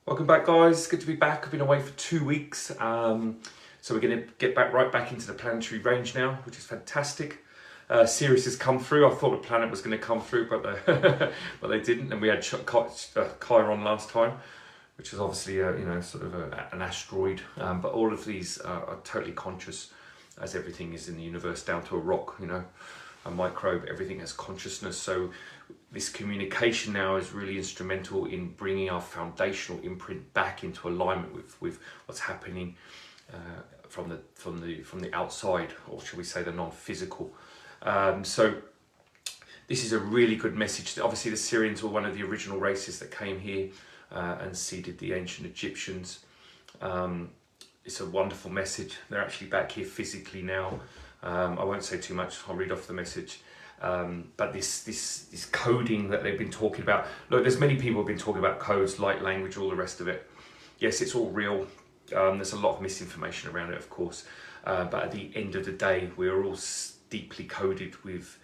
Welcome back, guys. Good to be back. I've been away for 2 weeks. So we're going to get right back into the planetary range now, which is fantastic. Sirius has come through. I thought the planet was going to come through, but but they didn't. And we had Chiron last time, which is obviously an asteroid. But all of these are totally conscious, as everything is in the universe, down to a rock, a microbe. Everything has consciousness. So this communication now is really instrumental in bringing our foundational imprint back into alignment with what's happening from the outside, or shall we say the non-physical. So this is a really good message. Obviously the Syrians were one of the original races that came here and seeded the ancient Egyptians. It's a wonderful message. They're actually back here physically now. I won't say too much. I'll read off the message. But this coding that they've been talking about. Look, there's many people who've been talking about codes, light language, all the rest of it. Yes, it's all real. There's a lot of misinformation around it, of course. But at the end of the day, we're all deeply coded with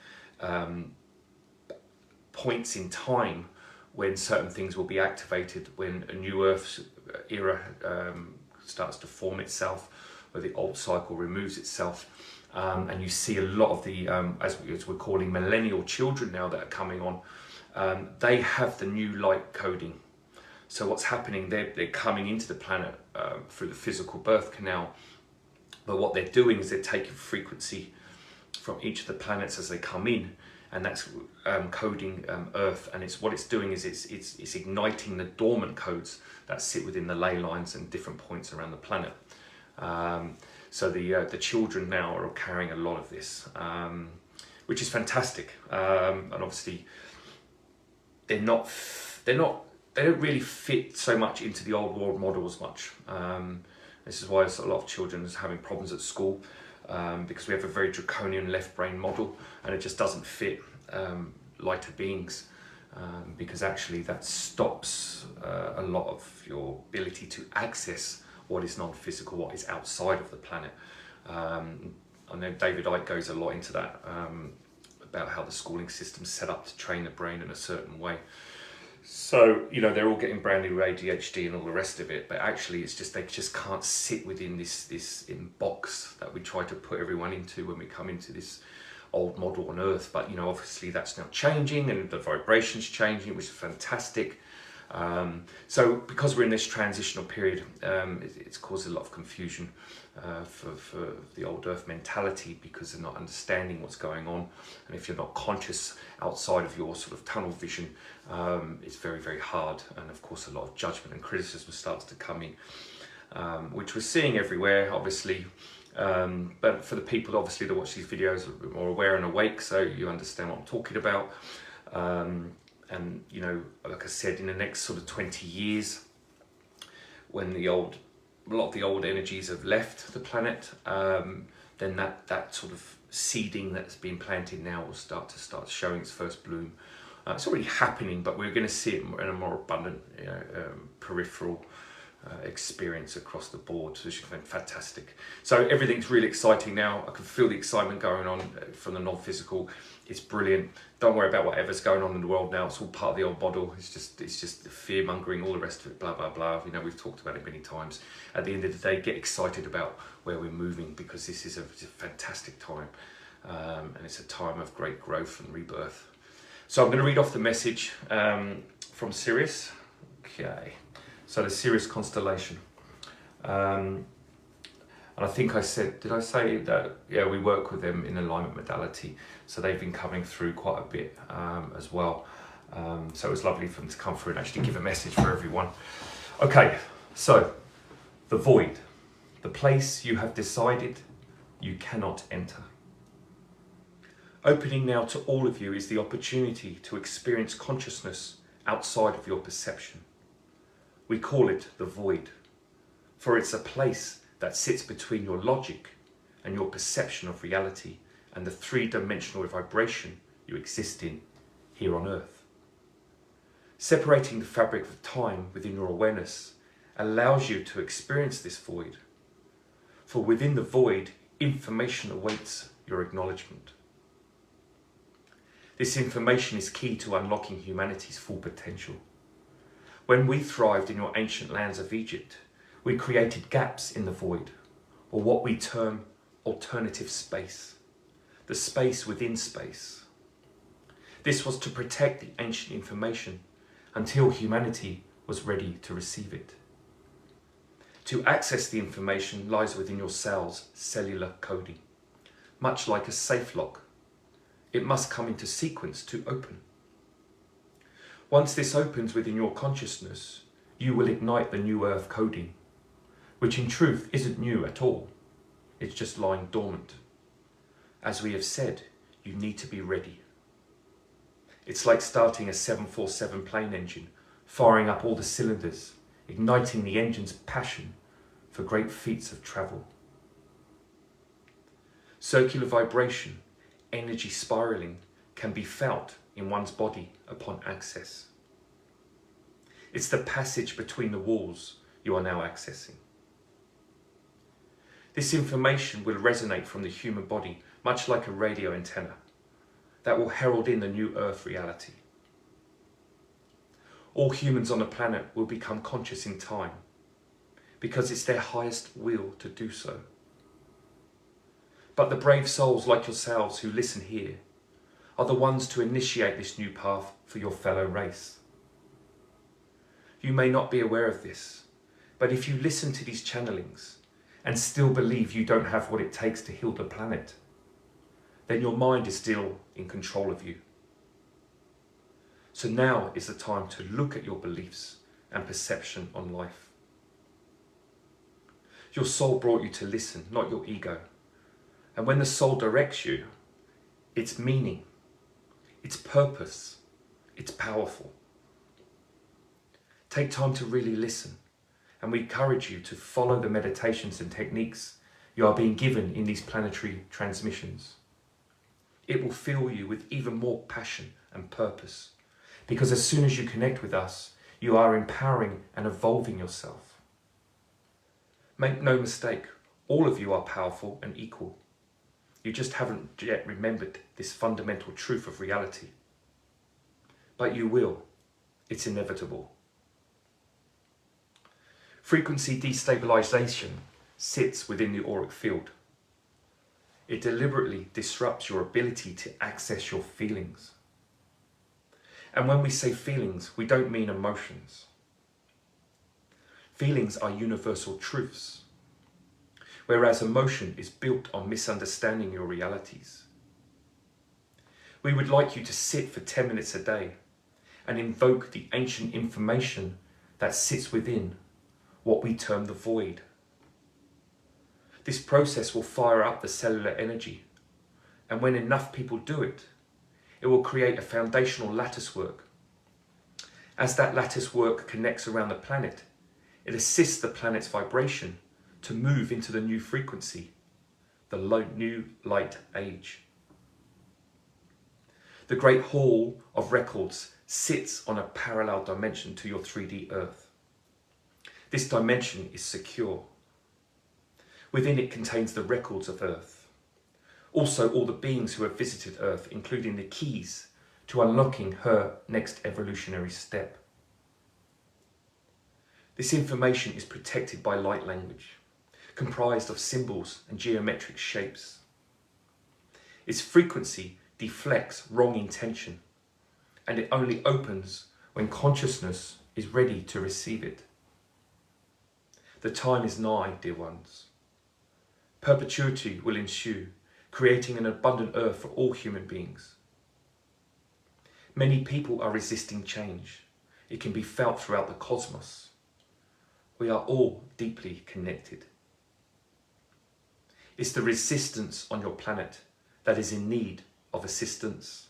points in time when certain things will be activated, when a new Earth era starts to form itself, where the old cycle removes itself. And you see a lot of the, as we're calling millennial children now that are coming on, they have the new light coding. So what's happening, they're coming into the planet through the physical birth canal, but what they're doing is they're taking frequency from each of the planets as they come in, and that's coding Earth. And what it's doing is it's igniting the dormant codes that sit within the ley lines and different points around the planet. So the children now are carrying a lot of this, which is fantastic. And obviously they don't really fit so much into the old world model as much. This is why a lot of children are having problems at school, because we have a very draconian left brain model, and it just doesn't fit lighter beings, because actually that stops a lot of your ability to access what is non-physical, what is outside of the planet. I know David Icke goes a lot into that, about how the schooling system's set up to train the brain in a certain way. So, they're all getting brand new ADHD and all the rest of it, but actually it's just, they just can't sit within this box that we try to put everyone into when we come into this old model on Earth. But, obviously that's now changing, and the vibration's changing, which is fantastic. So because we're in this transitional period, it's caused a lot of confusion for the old Earth mentality, because they're not understanding what's going on. And if you're not conscious outside of your sort of tunnel vision, it's very, very hard. And of course, a lot of judgment and criticism starts to come in, which we're seeing everywhere, obviously. But for the people, obviously, that watch these videos are more aware and awake, so you understand what I'm talking about. And like I said, in the next sort of 20 years, when a lot of the old energies have left the planet, then that sort of seeding that's been planted now will start showing its first bloom. It's already happening, but we're going to see it in a more abundant, peripheral experience across the board, which is fantastic. So everything's really exciting now. I can feel the excitement going on from the non-physical. It's brilliant. Don't worry about whatever's going on in the world now. It's all part of the old model. It's just fear mongering, all the rest of it, blah blah blah. We've talked about it many times. At the end of the day, get excited about where we're moving, because this is a fantastic time, and it's a time of great growth and rebirth. So I'm going to read off the message from Sirius. Okay. So the Sirius Constellation, and I think I said, did I say that? Yeah, we work with them in alignment modality, so they've been coming through quite a bit as well. So it was lovely for them to come through and actually give a message for everyone. Okay, so the void, the place you have decided you cannot enter. Opening now to all of you is the opportunity to experience consciousness outside of your perception. We call it the void, for it's a place that sits between your logic and your perception of reality and the three-dimensional vibration you exist in here on Earth. Separating the fabric of time within your awareness allows you to experience this void, for within the void, information awaits your acknowledgement. This information is key to unlocking humanity's full potential. When we thrived in your ancient lands of Egypt, we created gaps in the void, or what we term alternative space, the space within space. This was to protect the ancient information until humanity was ready to receive it. To access the information lies within your cell's cellular coding. Much like a safe lock, it must come into sequence to open. Once this opens within your consciousness, you will ignite the new earth coding, which in truth isn't new at all. It's just lying dormant. As we have said, you need to be ready. It's like starting a 747 plane engine, firing up all the cylinders, igniting the engine's passion for great feats of travel. Circular vibration, energy spiraling, can be felt in one's body upon access. It's the passage between the walls you are now accessing. This information will resonate from the human body, much like a radio antenna, that will herald in the new earth reality. All humans on the planet will become conscious in time, because it's their highest will to do so. But the brave souls like yourselves who listen here are the ones to initiate this new path for your fellow race. You may not be aware of this, but if you listen to these channelings and still believe you don't have what it takes to heal the planet, then your mind is still in control of you. So now is the time to look at your beliefs and perception on life. Your soul brought you to listen, not your ego. And when the soul directs you, its meaning, its purpose, it's powerful. Take time to really listen, and we encourage you to follow the meditations and techniques you are being given in these planetary transmissions. It will fill you with even more passion and purpose, because as soon as you connect with us, you are empowering and evolving yourself. Make no mistake, all of you are powerful and equal. You just haven't yet remembered this fundamental truth of reality. But you will. It's inevitable. Frequency destabilization sits within the auric field. It deliberately disrupts your ability to access your feelings. And when we say feelings, we don't mean emotions. Feelings are universal truths, whereas emotion is built on misunderstanding your realities. We would like you to sit for 10 minutes a day and invoke the ancient information that sits within what we term the void. This process will fire up the cellular energy, and when enough people do it, it will create a foundational lattice work. As that lattice work connects around the planet, it assists the planet's vibration to move into the new frequency, the new light age. The Great Hall of Records sits on a parallel dimension to your 3D Earth. This dimension is secure. Within it contains the records of Earth. Also all the beings who have visited Earth, including the keys to unlocking her next evolutionary step. This information is protected by light language, comprised of symbols and geometric shapes. Its frequency deflects wrong intention, and it only opens when consciousness is ready to receive it. The time is nigh, dear ones. Perpetuity will ensue, creating an abundant earth for all human beings. Many people are resisting change. It can be felt throughout the cosmos. We are all deeply connected. It's the resistance on your planet that is in need of assistance.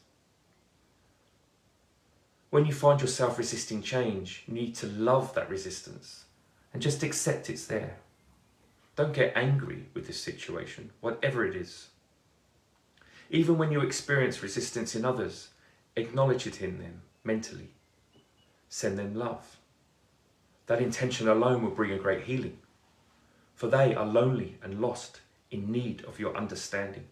When you find yourself resisting change, you need to love that resistance and just accept it's there. Don't get angry with this situation, whatever it is. Even when you experience resistance in others, acknowledge it in them mentally. Send them love. That intention alone will bring a great healing, for they are lonely and lost, in need of your understanding.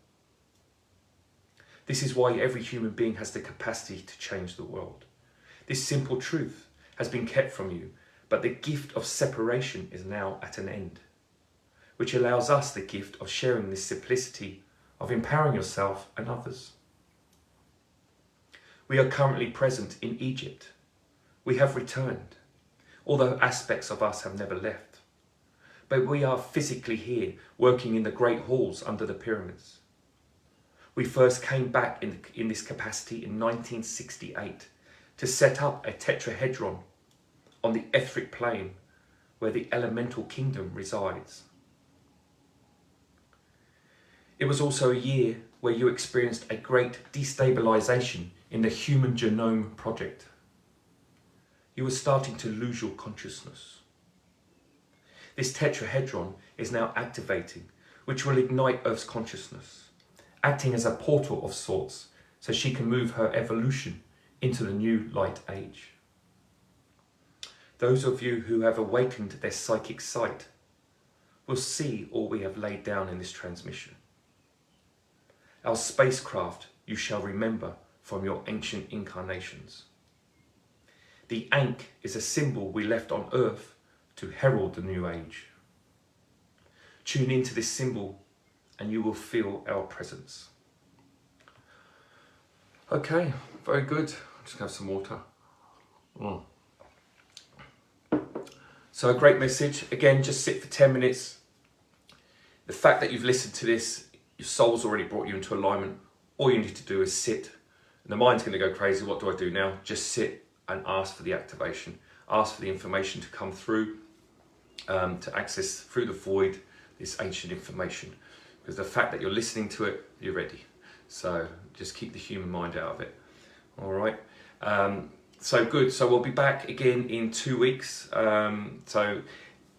This is why every human being has the capacity to change the world. This simple truth has been kept from you, but the gift of separation is now at an end, which allows us the gift of sharing this simplicity of empowering yourself and others. We are currently present in Egypt. We have returned, although aspects of us have never left. But we are physically here, working in the great halls under the pyramids. We first came back in this capacity in 1968 to set up a tetrahedron on the etheric plane where the elemental kingdom resides. It was also a year where you experienced a great destabilization in the Human Genome Project. You were starting to lose your consciousness. This tetrahedron is now activating, which will ignite Earth's consciousness, acting as a portal of sorts, so she can move her evolution into the new light age. Those of you who have awakened their psychic sight will see all we have laid down in this transmission. Our spacecraft you shall remember from your ancient incarnations. The Ankh is a symbol we left on Earth to herald the new age. Tune into this symbol and you will feel our presence. Okay, very good. I'm just going to have some water. So a great message. Again, just sit for 10 minutes. The fact that you've listened to this, your soul's already brought you into alignment. All you need to do is sit. And the mind's going to go crazy. What do I do now? Just sit and ask for the activation. Ask for the information to come through, to access through the void this ancient information. Because the fact that you're listening to it, you're ready. So just keep the human mind out of it. All right. So good. So we'll be back again in 2 weeks. So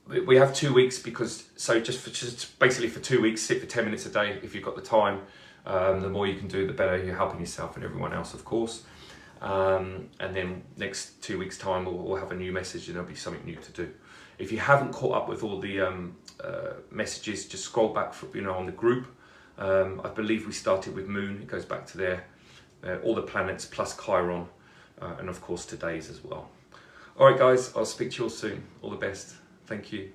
we have 2 weeks because, so just basically for 2 weeks, sit for 10 minutes a day if you've got the time. The more you can do, the better. You're helping yourself and everyone else, of course. And then next 2 weeks time, we'll have a new message and there'll be something new to do. If you haven't caught up with all the messages, just scroll back for, on the group. I believe we started with Moon. It goes back to there. All the planets plus Chiron, and of course today's as well. All right, guys, I'll speak to you all soon. All the best. Thank you.